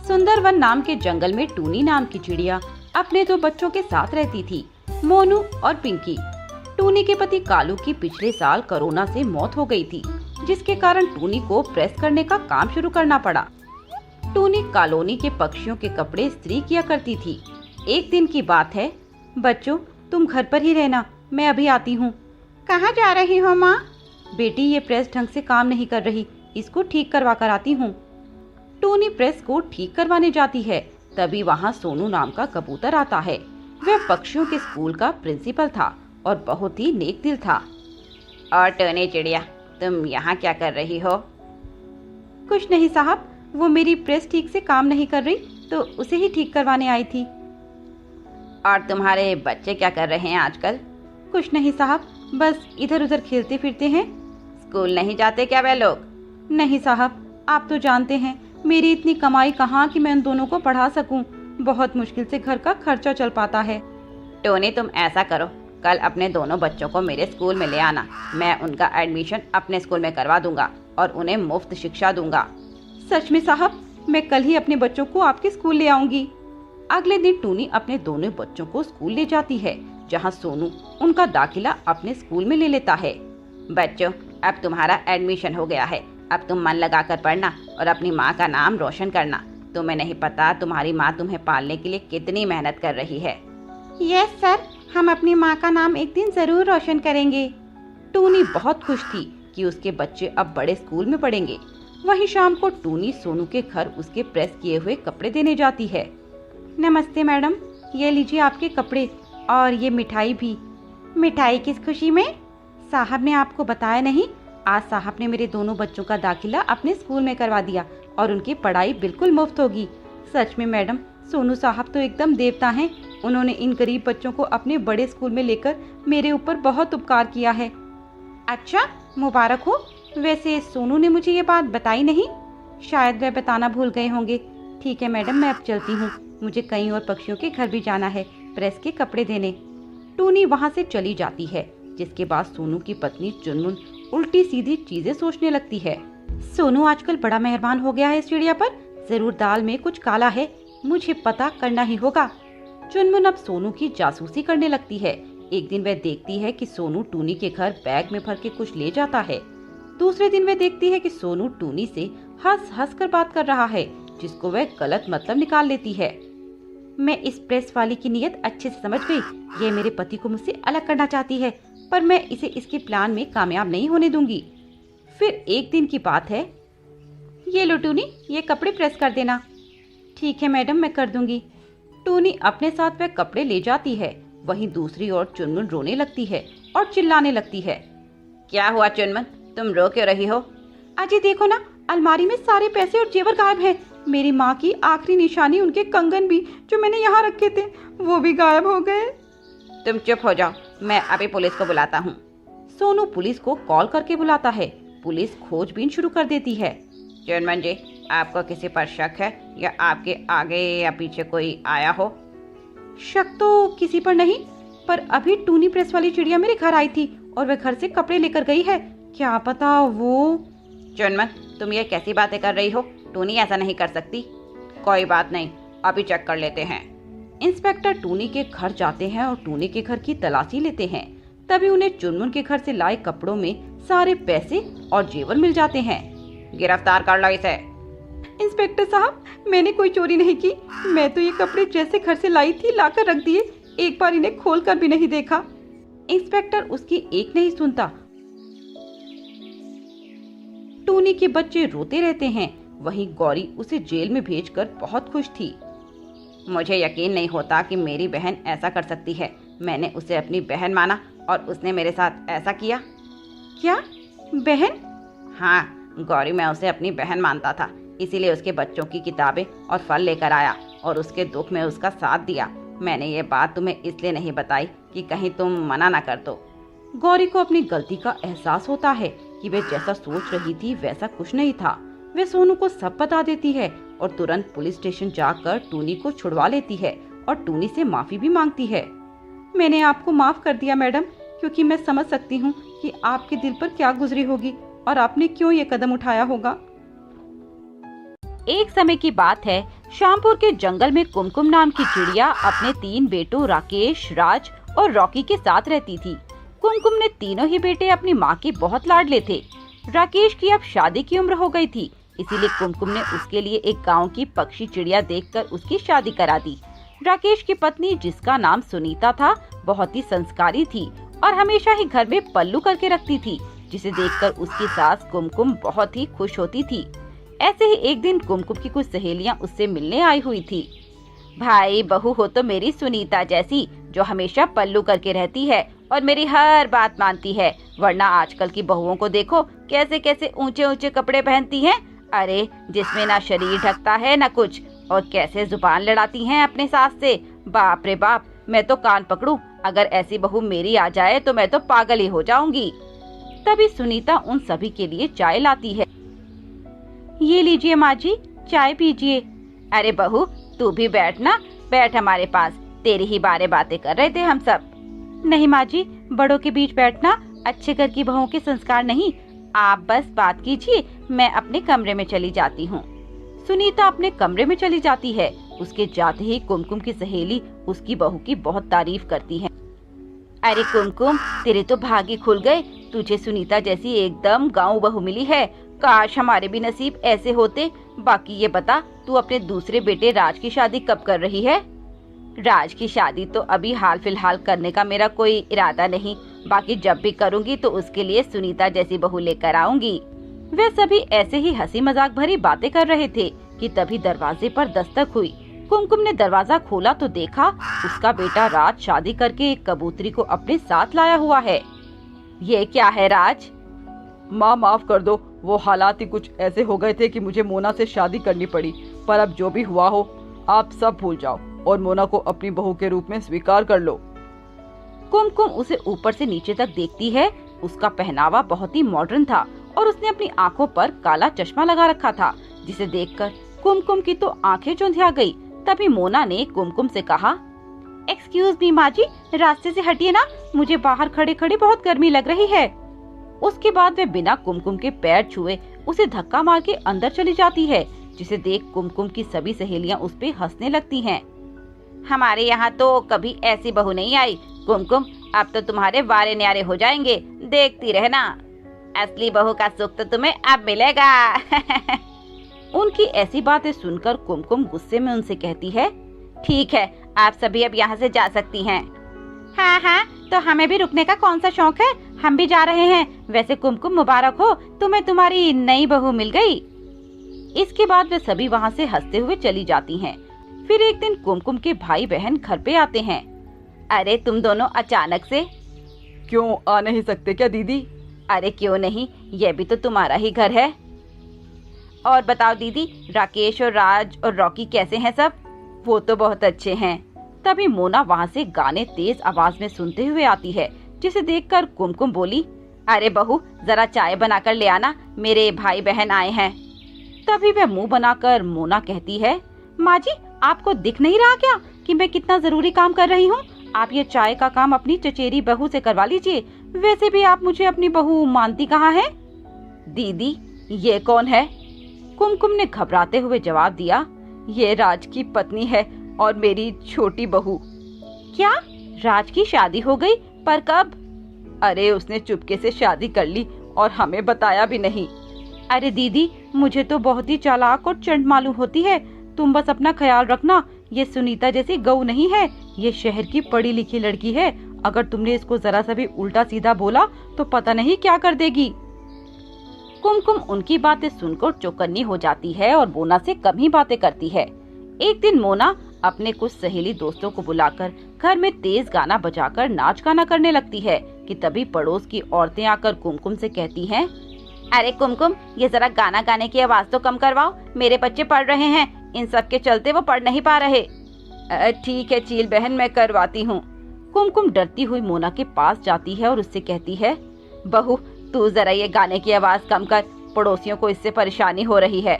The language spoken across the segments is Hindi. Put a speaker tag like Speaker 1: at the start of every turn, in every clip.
Speaker 1: सुंदर वन नाम के जंगल में टूनी नाम की चिड़िया अपने दो बच्चों के साथ रहती थी, मोनू और पिंकी। टूनी के पति कालू की पिछले साल कोरोना से मौत हो गई थी, जिसके कारण टूनी को प्रेस करने का काम शुरू करना पड़ा। टूनी कॉलोनी के पक्षियों के कपड़े इस्त्री किया करती थी। एक दिन की बात है, बच्चों तुम घर पर ही रहना, मैं अभी आती हूँ। कहाँ जा रही हो माँ? बेटी ये प्रेस ढंग से काम नहीं कर रही, इसको ठीक करवा कर आती हूँ। टूनी प्रेस को ठीक करवाने जाती है, तभी वहाँ सोनू नाम का कबूतर आता है। वह पक्षियों के स्कूल का प्रिंसिपल था और बहुत ही नेक दिल था। और टूनी चिड़िया, तुम यहाँ क्या कर रही हो? कुछ नहीं साहब, वो मेरी प्रेस ठीक से काम नहीं कर रही तो उसे ही ठीक करवाने आई थी। और तुम्हारे बच्चे क्या कर रहे हैं आजकल? कुछ नहीं साहब, बस इधर उधर खेलते फिरते हैं। स्कूल नहीं जाते क्या वे लोग? नहीं साहब, आप तो जानते हैं मेरी इतनी कमाई कहाँ कि मैं उन दोनों को पढ़ा सकूं। बहुत मुश्किल से घर का खर्चा चल पाता है। टोनी तुम ऐसा करो, कल अपने दोनों बच्चों को मेरे स्कूल में ले आना। मैं उनका एडमिशन अपने स्कूल में करवा दूंगा और उन्हें मुफ्त शिक्षा दूंगा। सच में साहब, मैं कल ही अपने बच्चों को आपके स्कूल ले आऊंगी। अगले दिन टूनी अपने दोनों बच्चों को स्कूल ले जाती है, जहाँ सोनू उनका दाखिला अपने स्कूल में ले लेता है। बच्चों, अब तुम्हारा एडमिशन हो गया है, अब तुम मन लगाकर पढ़ना और अपनी माँ का नाम रोशन करना। तुम्हें नहीं पता तुम्हारी माँ तुम्हें पालने के लिए कितनी मेहनत कर रही है। यस सर, हम अपनी माँ का नाम एक दिन जरूर रोशन करेंगे। टूनी बहुत खुश थी कि उसके बच्चे अब बड़े स्कूल में पढ़ेंगे। वहीं शाम को टूनी सोनू के घर उसके प्रेस किए हुए कपड़े देने जाती है। नमस्ते मैडम, ये लीजिए आपके कपड़े और ये मिठाई भी। मिठाई किस खुशी में? साहब ने आपको बताया नहीं, आज साहब ने मेरे दोनों बच्चों का दाखिला अपने स्कूल में करवा दिया और उनकी पढ़ाई बिल्कुल मुफ्त होगी। सच में मैडम, सोनू साहब तो एकदम देवता हैं। उन्होंने इन गरीब बच्चों को अपने बड़े स्कूल में लेकर मेरे ऊपर बहुत उपकार किया है। अच्छा, मुबारक हो। वैसे सोनू ने मुझे ये बात बताई नहीं, शायद वह बताना भूल गए होंगे। ठीक है मैडम, मैं अब चलती हूँ, मुझे कई और पक्षियों के घर भी जाना है प्रेस के कपड़े देने। टूनी वहाँ से चली जाती है, जिसके बाद सोनू की पत्नी चुनमुन उल्टी सीधी चीजें सोचने लगती है। सोनू आजकल बड़ा मेहरबान हो गया है इस चिड़िया पर, जरूर दाल में कुछ काला है, मुझे पता करना ही होगा। चुनमुन अब सोनू की जासूसी करने लगती है। एक दिन वह देखती है कि सोनू टूनी के घर बैग में भर के कुछ ले जाता है। दूसरे दिन वह देखती है कि सोनू टूनी से हंस हंस कर बात कर रहा है, जिसको वह गलत मतलब निकाल लेती है। मैं इस प्रेस वाली की नीयत अच्छे से समझ गई। ये मेरे पति को मुझसे अलग करना चाहती है, पर मैं इसे इसके प्लान में कामयाब नहीं होने दूंगी। फिर एक दिन की बात है, ये लो टूनी, ये कपड़े प्रेस कर देना। ठीक है मैडम, मैं कर दूंगी। टूनी अपने साथ वह कपड़े ले जाती है। वहीं दूसरी ओर चुनमुन रोने लगती है और चिल्लाने लगती है। क्या हुआ चुनमुन, तुम रो क्यों रही हो? अजय देखो ना, अलमारी में सारे पैसे और जेवर गायब हैं। मेरी माँ की आखिरी निशानी, उनके कंगन भी जो मैंने यहाँ रखे थे, वो भी गायब हो गए। तुम चुप हो जाओ, मैं अभी पुलिस को बुलाता हूँ। सोनू पुलिस को कॉल करके बुलाता है। पुलिस खोजबीन शुरू कर देती है। चुनमुन जी, आपको किसी पर शक है या आपके आगे या पीछे कोई आया हो? शक तो किसी पर नहीं, पर अभी टूनी प्रेस वाली चिड़िया मेरे घर आई थी और वह घर से कपड़े लेकर गई है। क्या पता वो। चुनमुन, तुम ये कैसी बातें कर रही हो? टूनी ऐसा नहीं कर सकती। कोई बात नहीं, अभी चेक कर लेते हैं। इंस्पेक्टर टूनी के घर जाते हैं और टूनी के घर की तलाशी लेते हैं। तभी उन्हें चुनमुन के घर से लाए कपड़ों में सारे पैसे और जेवर मिल जाते हैं। गिरफ्तार कर लो इसे। इंस्पेक्टर साहब, मैंने कोई चोरी नहीं की। मैं तो ये कपड़े जैसे घर से लाई थी लाकर रख दिए, एक बार इन्हें खोल कर भी नहीं देखा। इंस्पेक्टर उसकी एक नहीं सुनता। टूनी के बच्चे रोते रहते हैं। वहीं गौरी उसे जेल में भेजकर बहुत खुश थी। मुझे यकीन नहीं होता कि मेरी बहन ऐसा कर सकती है। मैंने उसे अपनी बहन माना और उसने मेरे साथ ऐसा किया। क्या बहन? हाँ गौरी, मैं उसे अपनी बहन मानता था, इसीलिए उसके बच्चों की किताबें और फल लेकर आया और उसके दुख में उसका साथ दिया। मैंने ये बात तुम्हें इसलिए नहीं बताई कि कहीं तुम मना ना कर दो। गौरी को अपनी गलती का एहसास होता है कि वह जैसा सोच रही थी वैसा कुछ नहीं था। वह सोनू को सब बता देती है और तुरंत पुलिस स्टेशन जाकर टूनी को छुड़वा लेती है और टूनी से माफी भी मांगती है। मैंने आपको माफ कर दिया मैडम, क्योंकि मैं समझ सकती हूँ कि आपके दिल पर क्या गुजरी होगी और आपने क्यों ये कदम उठाया होगा। एक समय की बात है, श्यामपुर के जंगल में कुमकुम नाम की चिड़िया अपने 3 बेटों राकेश, राज और रॉकी के साथ रहती थी। कुमकुम ने तीनों ही बेटे अपनी माँ के बहुत लाडले थे। राकेश की अब शादी की उम्र हो गई थी, इसीलिए कुमकुम ने उसके लिए एक गांव की पक्षी चिड़िया देखकर उसकी शादी करा दी। राकेश की पत्नी, जिसका नाम सुनीता था, बहुत ही संस्कारी थी और हमेशा ही घर में पल्लू करके रखती थी, जिसे देखकर उसकी सास कुमकुम बहुत ही खुश होती थी। ऐसे ही एक दिन कुमकुम की कुछ सहेलियां उससे मिलने आई हुई थी। भाई बहू हो तो मेरी सुनीता जैसी, जो हमेशा पल्लू करके रहती है और मेरी हर बात मानती है, वरना आजकल की बहुओं को देखो कैसे कैसे ऊंचे ऊंचे कपड़े पहनती हैं। अरे जिसमें ना शरीर ढकता है ना कुछ, और कैसे जुबान लड़ाती हैं अपने सास से। बाप रे बाप, मैं तो कान पकड़ूं, अगर ऐसी बहू मेरी आ जाए तो मैं तो पागल ही हो जाऊंगी। तभी सुनीता उन सभी के लिए चाय लाती है। ये लीजिए माँ जी, चाय पीजिए। अरे बहू तू भी बैठ ना, बैठ हमारे पास, तेरी ही बातें कर रहे थे हम सब। नहीं माँ जी, बड़ों के बीच बैठना अच्छे घर की बहुओं के संस्कार नहीं। आप बस बात कीजिए, मैं अपने कमरे में चली जाती हूँ। सुनीता अपने कमरे में चली जाती है। उसके जाते ही कुमकुम की सहेली उसकी बहू की बहुत तारीफ करती है। अरे कुमकुम, तेरे तो भाग्य खुल गए, तुझे सुनीता जैसी एकदम गाँव बहू मिली है। काश हमारे भी नसीब ऐसे होते। बाकी ये बता, तू अपने दूसरे बेटे राज की शादी कब कर रही है? राज की शादी तो अभी हाल फिलहाल करने का मेरा कोई इरादा नहीं, बाकी जब भी करूंगी तो उसके लिए सुनीता जैसी बहू लेकर आऊंगी। वे सभी ऐसे ही हंसी मजाक भरी बातें कर रहे थे कि तभी दरवाजे पर दस्तक हुई। कुमकुम ने दरवाजा खोला तो देखा उसका बेटा राज शादी करके एक कबूतरी को अपने साथ लाया हुआ है। ये क्या है राज?
Speaker 2: माँ माफ कर दो, वो हालात ही कुछ ऐसे हो गए थे कि मुझे मोना से शादी करनी पड़ी। पर अब जो भी हुआ हो, आप सब भूल जाओ और मोना को अपनी बहू के रूप में स्वीकार कर लो।
Speaker 1: कुमकुम उसे ऊपर से नीचे तक देखती है। उसका पहनावा बहुत ही मॉडर्न था और उसने अपनी आंखों पर काला चश्मा लगा रखा था, जिसे देखकर कुमकुम की तो आंखें चौंधिया गई। तभी मोना ने कुमकुम से कहा, एक्सक्यूज मी माँ जी, रास्ते से हटिए ना, मुझे बाहर खड़े खड़े बहुत गर्मी लग रही है। उसके बाद वे बिना कुमकुम के पैर छुए उसे धक्का मार के अंदर चली जाती है, जिसे देख कुमकुम की सभी सहेलियां उस पे हंसने लगती हैं। हमारे यहाँ तो कभी ऐसी बहू नहीं आई कुमकुम, अब तो तुम्हारे वारे न्यारे हो जाएंगे, देखती रहना। असली बहू का सुख तो तुम्हें अब मिलेगा। उनकी ऐसी बातें सुनकर कुमकुम गुस्से में उनसे कहती है, ठीक है, आप सभी अब यहाँ से जा सकती हैं। हाँ हाँ, तो हमें भी रुकने का कौन सा शौक है, हम भी जा रहे हैं। वैसे कुमकुम मुबारक हो, तुम्हें तुम्हारी नई बहू मिल गई। इसके बाद वे सभी वहाँ से हंसते हुए चली जाती हैं। फिर एक दिन कुमकुम के भाई बहन घर पे आते हैं। अरे तुम दोनों अचानक से?
Speaker 2: क्यों आ नहीं सकते क्या दीदी?
Speaker 1: अरे क्यों नहीं, यह भी तो तुम्हारा ही घर है। और बताओ दीदी, राकेश और राज और रॉकी कैसे हैं सब? वो तो बहुत अच्छे हैं। तभी मोना वहाँ से गाने तेज आवाज में सुनते हुए आती है, जिसे देखकर कुमकुम बोली, अरे बहू जरा चाय बनाकर ले आना, मेरे भाई बहन आए हैं। तभी वह मुंह बनाकर मोना कहती है, माँ जी आपको दिख नहीं रहा क्या कि मैं कितना जरूरी काम कर रही हूँ? आप ये चाय का काम अपनी चचेरी बहू से करवा लीजिए। वैसे भी आप मुझे अपनी बहू मानती कहाँ है? दीदी ये कौन है? कुमकुम ने घबराते हुए जवाब दिया, ये राज की पत्नी है और मेरी छोटी बहू। क्या राज की शादी हो गई? पर कब?
Speaker 2: अरे उसने चुपके से शादी कर ली और हमें बताया भी नहीं।
Speaker 1: अरे दीदी मुझे तो बहुत ही चालाक और चंड मालूम होती है, तुम बस अपना ख्याल रखना। ये सुनीता जैसी गऊ नहीं है, ये शहर की पढ़ी लिखी लड़की है। अगर तुमने इसको जरा सा भी उल्टा सीधा बोला तो पता नहीं क्या कर देगी। कुमकुम उनकी बातें सुनकर चौकन्नी हो जाती है और मोना से कम ही बातें करती है। एक दिन मोना अपने कुछ सहेली दोस्तों को बुलाकर घर में तेज गाना बजाकर नाच गाना करने लगती है कि तभी पड़ोस की औरतें आकर कुमकुम से कहती हैं, अरे कुमकुम ये जरा गाना गाने की आवाज तो कम करवाओ, मेरे बच्चे पढ़ रहे हैं, इन सब के चलते वो पढ़ नहीं पा रहे।
Speaker 2: ठीक है चील बहन, मैं करवाती हूँ।
Speaker 1: कुमकुम डरती हुई मोना के पास जाती है और उससे कहती है, बहू तू जरा ये गाने की आवाज कम कर, पड़ोसियों को इससे परेशानी हो रही है।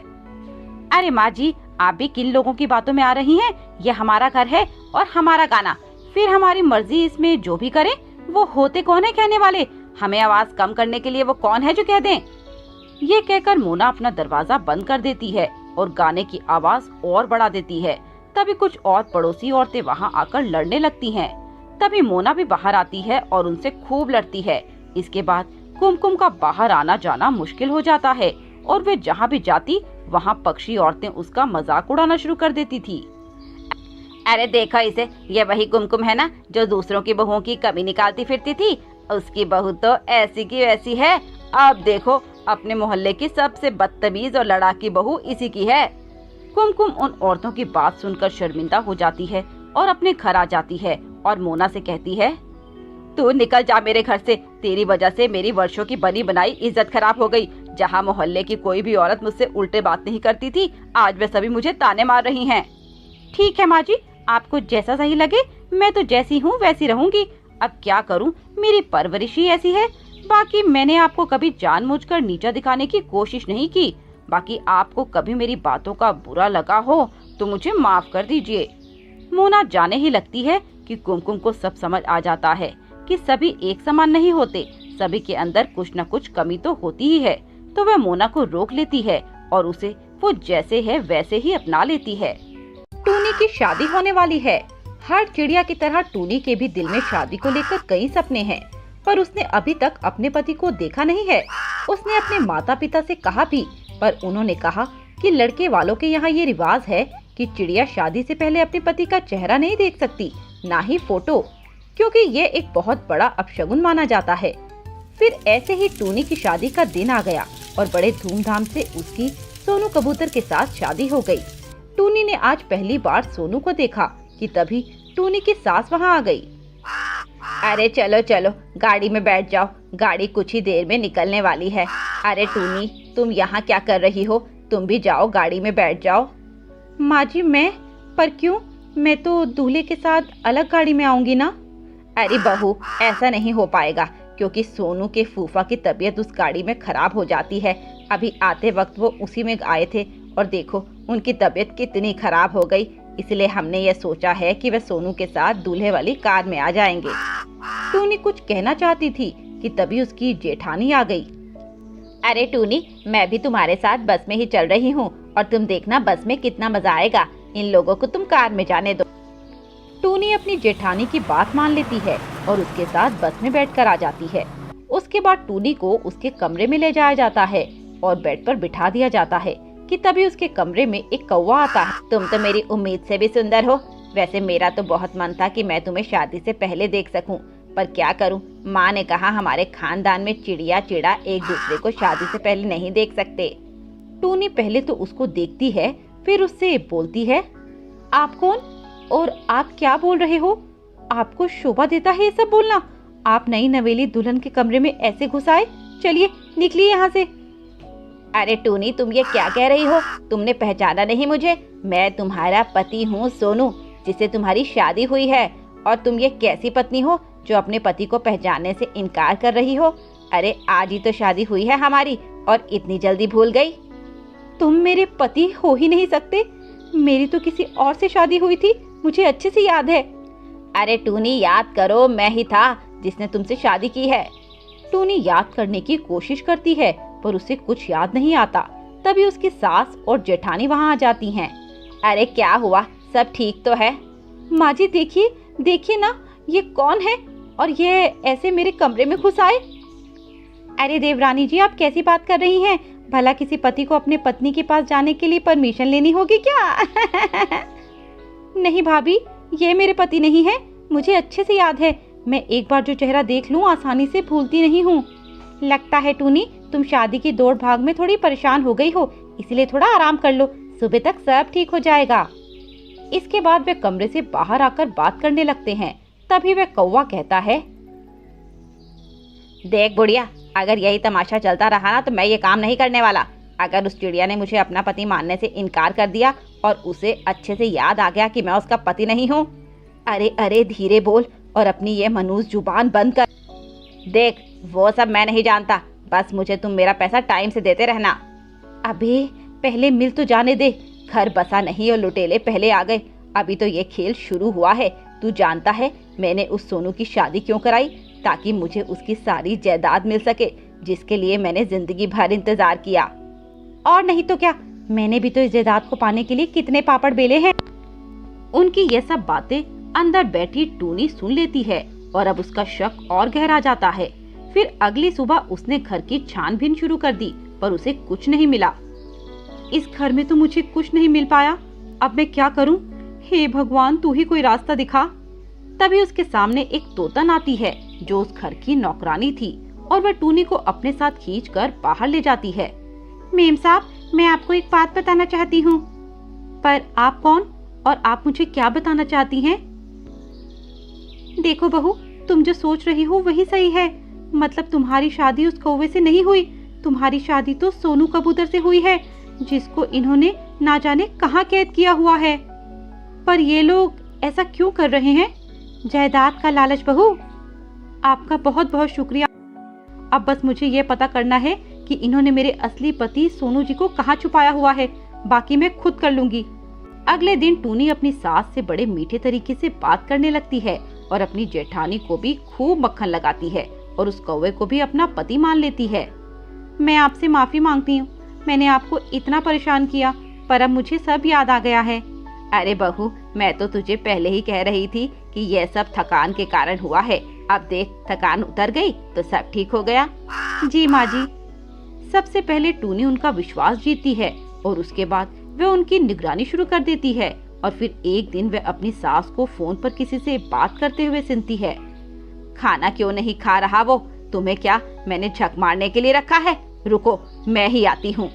Speaker 1: अरे माँ जी आप भी किन लोगों की बातों में आ रही हैं? ये हमारा घर है और हमारा गाना, फिर हमारी मर्जी, इसमें जो भी करें। वो होते कौन है कहने वाले? हमें आवाज कम करने के लिए वो कौन है जो कह दें? ये कहकर मोना अपना दरवाजा बंद कर देती है और गाने की आवाज और बढ़ा देती है। तभी कुछ और पड़ोसी औरतें वहाँ आकर लड़ने लगती हैं। तभी मोना भी बाहर आती है और उनसे खूब लड़ती है। इसके बाद कुमकुम का बाहर आना जाना मुश्किल हो जाता है और वे जहाँ भी जाती वहाँ पक्षी औरतें उसका मजाक उड़ाना शुरू कर देती थी। अरे देखो इसे, ये वही कुमकुम है ना जो दूसरों की बहुओं की कमी निकालती फिरती थी। उसकी बहू तो ऐसी की वैसी है। अब देखो, अपने मोहल्ले की सबसे बदतमीज और लड़ाकी बहू इसी की है। कुमकुम उन औरतों की बात सुनकर शर्मिंदा हो जाती है और अपने घर आ जाती है और मोना से कहती है, तू निकल जा मेरे घर से। तेरी वजह से मेरी वर्षों की बनी बनाई इज्जत खराब हो गई। जहाँ मोहल्ले की कोई भी औरत मुझसे उल्टे बात नहीं करती थी, आज वे सभी मुझे ताने मार रही हैं। ठीक है माँ जी, आपको जैसा सही लगे। मैं तो जैसी हूँ वैसी रहूंगी। अब क्या करूँ, मेरी परवरिश ही ऐसी है। बाकी मैंने आपको कभी जानबूझकर नीचा दिखाने की कोशिश नहीं की। बाकी आपको कभी मेरी बातों का बुरा लगा हो तो मुझे माफ कर दीजिए। मोना जाने ही लगती है कि कुमकुम को सब समझ आ जाता है कि सभी एक समान नहीं होते, सभी के अंदर कुछ न कुछ कमी तो होती ही है। तो वह मोना को रोक लेती है और उसे वो जैसे है वैसे ही अपना लेती है। टूनी की शादी होने वाली है। हर चिड़िया की तरह टूनी के भी दिल में शादी को लेकर कई सपने हैं, पर उसने अभी तक अपने पति को देखा नहीं है। उसने अपने माता पिता से कहा भी, पर उन्होंने कहा कि लड़के वालों के यहाँ ये रिवाज है कि चिड़िया शादी से पहले अपने पति का चेहरा नहीं देख सकती, ना ही फोटो, क्योंकि ये एक बहुत बड़ा अपशगुन माना जाता है। फिर ऐसे ही टूनी की शादी का दिन आ गया और बड़े धूमधाम से उसकी सोनू कबूतर के साथ शादी हो गई। टूनी ने आज पहली बार सोनू को देखा कि तभी टूनी की सास वहाँ आ गई। अरे चलो चलो, गाड़ी में बैठ जाओ, गाड़ी कुछ ही देर में निकलने वाली है। अरे टूनी, तुम यहाँ क्या कर रही हो? तुम भी जाओ, गाड़ी में बैठ जाओ। माँ जी पर क्यों? मैं तो दूल्हे के साथ अलग गाड़ी में आऊंगी ना। अरे बहू, ऐसा नहीं हो पाएगा, क्योंकि सोनू के फूफा की तबीयत उस गाड़ी में खराब हो जाती है। अभी आते वक्त वो उसी में आए थे और देखो उनकी तबीयत कितनी खराब हो गई। इसलिए हमने ये सोचा है कि वे सोनू के साथ दूल्हे वाली कार में आ जाएंगे। टूनी कुछ कहना चाहती थी कि तभी उसकी जेठानी आ गई। अरे टूनी, मैं भी तुम्हारे साथ बस में ही चल रही हूँ और तुम देखना बस में कितना मजा आएगा। इन लोगों को तुम कार में जाने दो। टूनी अपनी जेठानी की बात मान लेती है और उसके साथ बस में बैठकर आ जाती है। उसके बाद टूनी को उसके कमरे में ले जाया जाता है और बेड पर बिठा दिया जाता है कि तभी उसके कमरे में एक कौवा आता है। तुम तो मेरी उम्मीद से भी सुंदर हो। वैसे मेरा तो बहुत मन था कि मैं तुम्हें शादी से पहले देख सकूं, पर क्या करूं, माँ ने कहा हमारे खानदान में चिड़िया चिड़ा एक दूसरे को शादी से पहले नहीं देख सकते। टूनी पहले तो उसको देखती है, फिर उससे बोलती है, आप कौन और आप क्या बोल रहे हो? आपको शोभा देता है ये सब बोलना? आप नई नवेली दुल्हन के कमरे में ऐसे घुस आए? चलिए निकलिए यहाँ से। अरे टूनी, तुम ये क्या कह रही हो? तुमने पहचाना नहीं मुझे? मैं तुम्हारा पति हूँ सोनू, जिससे तुम्हारी शादी हुई है। और तुम ये कैसी पत्नी हो जो अपने पति को पहचानने से इनकार कर रही हो? अरे आज ही तो शादी हुई है हमारी और इतनी जल्दी भूल गई? तुम मेरे पति हो ही नहीं सकते। मेरी तो किसी और से शादी हुई थी, मुझे अच्छे से याद है। अरे टूनी, याद करो, मैं ही था जिसने तुमसे शादी की है। टूनी याद करने की कोशिश करती है पर उसे कुछ याद नहीं आता। तभी उसकी सास और जेठानी वहाँ आ जाती हैं। अरे क्या हुआ, सब ठीक तो है? माँ जी देखिए, देखिए ना, ये कौन है और ये ऐसे मेरे कमरे में घुस आए? अरे देवरानी जी, आप कैसी बात कर रही हैं? भला किसी पति को अपने पत्नी के पास जाने के लिए परमिशन लेनी होगी क्या? नहीं भाभी, ये मेरे पति नहीं है। मुझे अच्छे से याद है। मैं एक बार जो चेहरा देख लूं आसानी से भूलती नहीं हूँ। लगता है टूनी, तुम शादी की दौड़ भाग में थोड़ी परेशान हो गई हो, इसलिए थोड़ा आराम कर लो, सुबह तक सब ठीक हो जाएगा। इसके बाद वे कमरे से बाहर आकर बात करने लगते हैं। तभी वह कौवा कहता है, देख बुढ़िया, अगर यही तमाशा चलता रहा ना तो मैं ये काम नहीं करने वाला। अगर उस चिड़िया ने मुझे अपना पति मानने से इनकार कर दिया और उसे अच्छे से याद आ गया कि मैं उसका पति नहीं हूँ। अरे अरे धीरे बोल और अपनी ये मनूस जुबान बंद कर। देख, वो सब मैं नहीं जानता, बस मुझे तुम मेरा पैसा टाइम से देते रहना। अबे पहले मिल तो जाने दे, घर बसा नहीं और लुटेले पहले आ गए। अभी तो ये खेल शुरू हुआ है। तू जानता है मैंने उस सोनू की शादी क्यों कराई? ताकि मुझे उसकी सारी जायदाद मिल सके, जिसके लिए मैंने जिंदगी भर इंतजार किया। और नहीं तो क्या, मैंने भी तो इस जायदाद को पाने के लिए कितने पापड़ बेले हैं। उनकी ये सब बातें अंदर बैठी टूनी सुन लेती है और अब उसका शक और गहरा जाता है। फिर अगली सुबह उसने घर की छानबीन शुरू कर दी, पर उसे कुछ नहीं मिला। इस घर में तो मुझे कुछ नहीं मिल पाया, अब मैं क्या करूं? हे भगवान, तू ही कोई रास्ता दिखा। तभी उसके सामने एक तोतन आती है जो उस घर की नौकरानी थी और वह टूनी को अपने साथ खींचकर बाहर ले जाती है। मेम साहब, मैं आपको एक बात बताना चाहती हूँ। पर आप कौन और आप मुझे क्या बताना चाहती हैं? देखो बहू, तुम जो सोच रही हो वही सही है। मतलब तुम्हारी शादी उस कौवे से नहीं हुई, तुम्हारी शादी तो सोनू कबूतर से हुई है, जिसको इन्होंने ना जाने कहाँ कैद किया हुआ है। पर ये लोग ऐसा क्यों कर रहे हैं? जायदाद का लालच बहू। आपका बहुत बहुत शुक्रिया। अब बस मुझे ये पता करना है कि इन्होंने मेरे असली पति सोनू जी को कहाँ छुपाया हुआ है, बाकी मैं खुद कर लूंगी। अगले दिन टूनी अपनी सास से बड़े मीठे तरीके से बात करने लगती है और अपनी जेठानी को भी खूब मक्खन लगाती है और उस कौवे को भी अपना पति मान लेती है। मैं आपसे माफी मांगती हूँ, मैंने आपको इतना परेशान किया, पर अब मुझे सब याद आ गया है। अरे बहू, मैं तो तुझे पहले ही कह रही थी कि यह सब थकान के कारण हुआ है। अब देख, थकान उतर गई तो सब ठीक हो गया। जी माँ जी। सबसे पहले टूनी उनका विश्वास जीतती है और उसके बाद वह उनकी निगरानी शुरू कर देती है। और फिर एक दिन वह अपनी सास को फोन पर किसी से बात करते हुए सुनती है। खाना क्यों नहीं खा रहा वो? तुम्हें क्या मैंने झक मारने के लिए रखा है? रुको, मैं ही आती हूँ।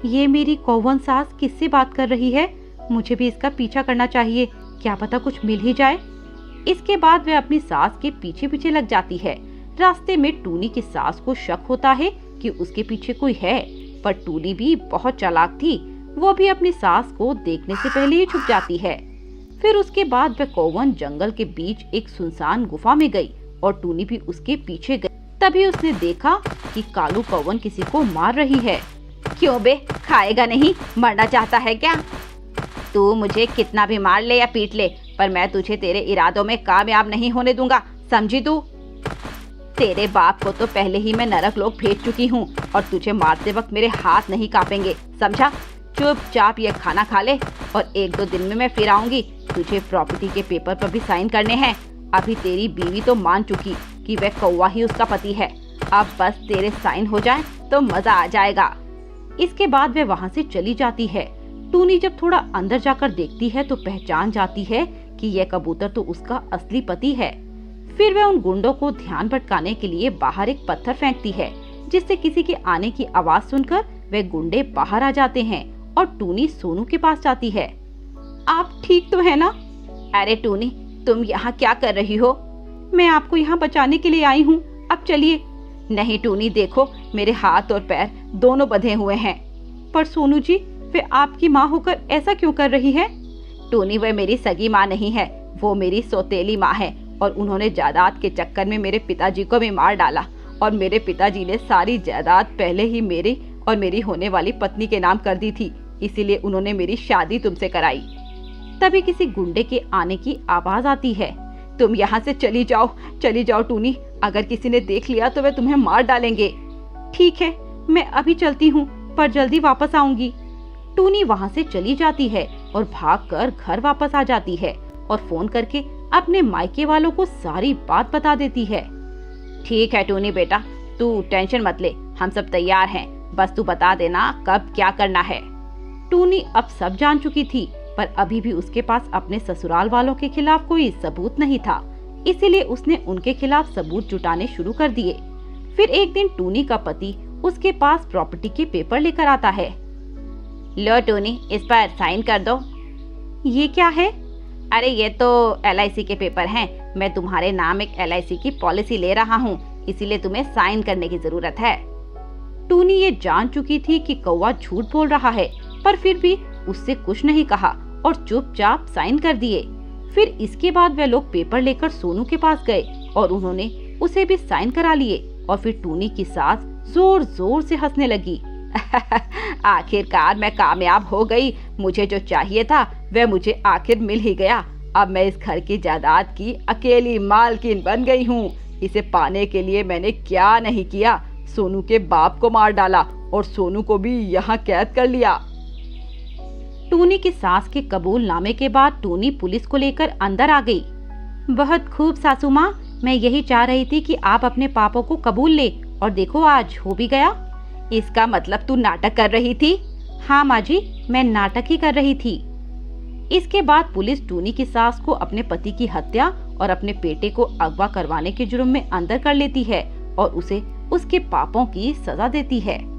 Speaker 1: ये मेरी कौवन सास किससे बात कर रही है? मुझे भी इसका पीछा करना चाहिए, क्या पता कुछ मिल ही जाए। इसके बाद वह अपनी सास के पीछे पीछे लग जाती है। रास्ते में टूनी की सास को शक होता है कि उसके पीछे कोई है, पर टूनी भी बहुत चालाक थी, वो भी अपनी सास को देखने से पहले ही छुप जाती है। फिर उसके बाद वह कौवन जंगल के बीच एक सुनसान गुफा में गई और टूनी भी उसके पीछे गई। तभी उसने देखा कि कालू कौवन किसी को मार रही है। क्यों बे, खाएगा नहीं? मरना चाहता है क्या? तू मुझे कितना भी मार ले या पीट ले, पर मैं तुझे तेरे इरादों में कामयाब नहीं होने दूंगा, समझी तू? तेरे बाप को तो पहले ही मैं नरक लोक भेज चुकी हूँ और तुझे मारते वक्त मेरे हाथ नहीं कांपेंगे, समझा? चुपचाप ये खाना खा ले और 1-2 दिन में मैं फिर आऊंगी। तुझे प्रॉपर्टी के पेपर पर भी साइन करने हैं। अभी तेरी बीवी तो मान चुकी कि वह कौवा ही उसका पति है, अब बस तेरे साइन हो जाए तो मजा आ जाएगा। इसके बाद वह वहाँ से चली जाती है। टूनी जब थोड़ा अंदर जाकर देखती है तो पहचान जाती है कि यह कबूतर तो उसका असली पति है। फिर वह उन गुंडों को ध्यान भटकाने के लिए बाहर एक पत्थर फेंकती है, जिससे किसी के आने की आवाज सुनकर वे गुंडे बाहर आ जाते हैं और टूनी सोनू के पास जाती है। आप ठीक तो है ना? अरे टूनी, तुम यहाँ क्या कर रही हो? मैं आपको यहाँ बचाने के लिए आई हूँ, अब चलिए। नहीं टूनी, देखो मेरे हाथ और पैर दोनों बंधे हुए हैं। पर सोनू जी, वे आपकी माँ होकर ऐसा क्यों कर रही है? टूनी, वह मेरी सगी माँ नहीं है, वो मेरी सौतेली माँ है और उन्होंने जायदाद के चक्कर में मेरे पिताजी को भी मार डाला और मेरे पिताजी ने सारी जायदाद पहले ही मेरे और मेरी होने वाली पत्नी के नाम कर दी थी, इसीलिए उन्होंने मेरी शादी तुमसे कराई। तभी किसी गुंडे के आने की आवाज आती है। तुम यहाँ से चली जाओ टूनी, अगर किसी ने देख लिया तो वे तुम्हें मार डालेंगे। ठीक है, मैं अभी चलती हूँ, पर जल्दी वापस आऊंगी। टूनी वहाँ से चली जाती है और भागकर घर वापस आ जाती है और फोन करके अपने मायके वालों को सारी बात बता देती है। ठीक है टूनी बेटा, तू टेंशन मत ले, हम सब तैयार हैं, बस तू बता देना कब क्या करना है। टूनी अब सब जान चुकी थी, पर अभी भी उसके पास अपने ससुराल वालों के खिलाफ कोई सबूत नहीं था, इसीलिए उसने उनके खिलाफ सबूत जुटाने शुरू कर दिए। फिर एक दिन टूनी का पति उसके पास प्रॉपर्टी के पेपर लेकर आता है। लो टूनी, इस पर साइन कर दो। ये क्या है? अरे ये तो LIC के पेपर हैं, मैं तुम्हारे नाम एक LIC की पॉलिसी ले रहा हूँ, इसीलिए तुम्हें साइन करने की जरूरत है। टूनी ये जान चुकी थी कि कौवा झूठ बोल रहा है, पर फिर भी उससे कुछ नहीं कहा और चुपचाप साइन कर दिए। फिर इसके बाद वे लोग पेपर लेकर सोनू के पास गए और उन्होंने उसे भी साइन करा लिए और फिर टूनी की सास जोर जोर से हंसने लगी। आखिरकार मैं कामयाब हो गई, मुझे जो चाहिए था वह मुझे आखिर मिल ही गया। अब मैं इस घर की जायदाद की अकेली मालकिन बन गई हूँ। इसे पाने के लिए मैंने क्या नहीं किया, सोनू के बाप को मार डाला और सोनू को भी यहाँ कैद कर लिया। टूनी की सास के कबूलनामे के बाद टूनी पुलिस को लेकर अंदर आ गई। बहुत खूब सासू माँ, मैं यही चाह रही थी कि आप अपने पापों को कबूल ले, और देखो आज हो भी गया। इसका मतलब तू नाटक कर रही थी? हाँ माँ जी, मैं नाटक ही कर रही थी। इसके बाद पुलिस टूनी की सास को अपने पति की हत्या और अपने बेटे को अगवा करवाने के जुर्म में अंदर कर लेती है और उसे उसके पापों की सजा देती है।